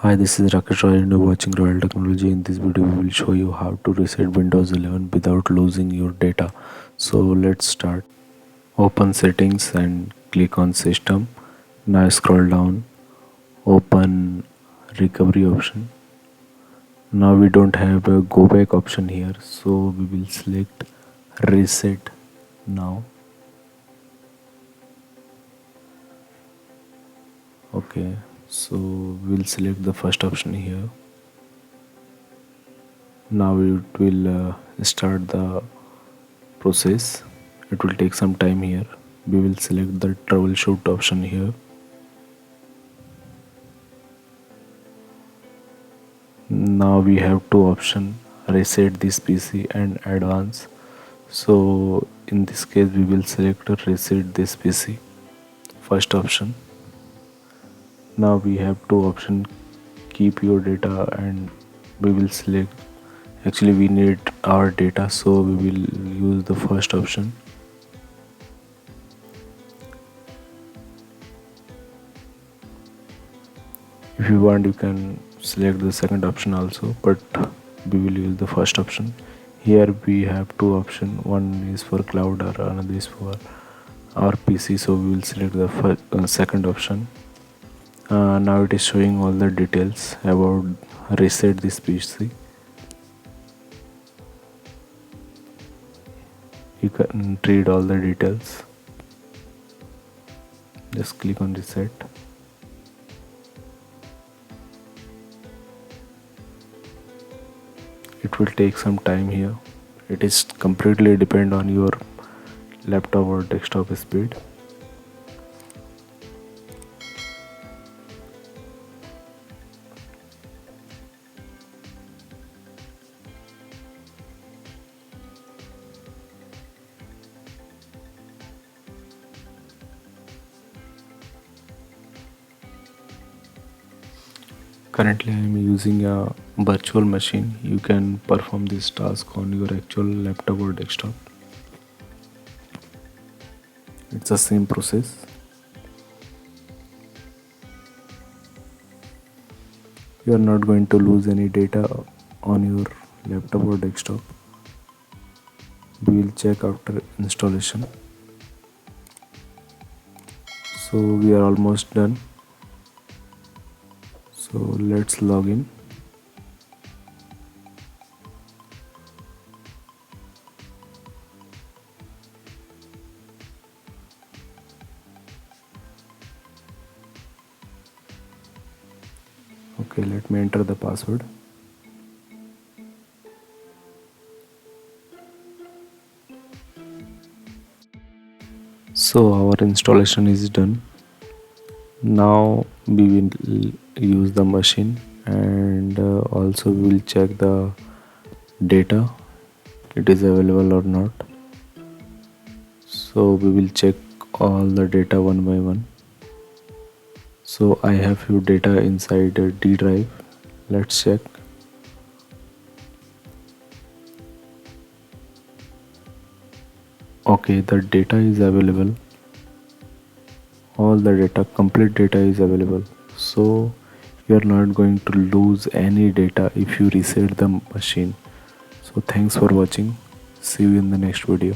Hi, this is Rakesh Roy and you're watching Royal Technology. In this video, we will show you how to reset Windows 11 without losing your data. So let's start. Open settings and click on system. Now scroll down, open recovery option. Now we don't have a go back option here, so we will select reset now. Okay, so we'll select the first option here. Now it will start the process. It will take some time here. We will select the troubleshoot option here. Now we have two options, reset this PC and advance. So in this case we will select reset this PC, first option. Now we have two options, keep your data, and we will select, actually we need our data, so we will use the first option. If you want you can select the second option also, but we will use the first option. Here we have two options, one is for cloud or another is for our PC, so we will select the second option. Now it is showing all the details about reset this PC. You can read all the details. Just click on reset. It will take some time here. It is completely depend on your laptop or desktop speed. Currently I am using a virtual machine. You can perform this task on your actual laptop or desktop. It's the same process. You are not going to lose any data on your laptop or desktop. We will check after installation. So we are almost done. So let's log in. Okay, let me enter the password. So our installation is done. Now we will use the machine, and also we will check the data, it is available or not. So we will check all the data one by one. So I have few data inside a D drive. Let's check. Okay, the data is available. All the data, complete data is available. So you are not going to lose any data if you reset the machine. So thanks for watching. See you in the next video.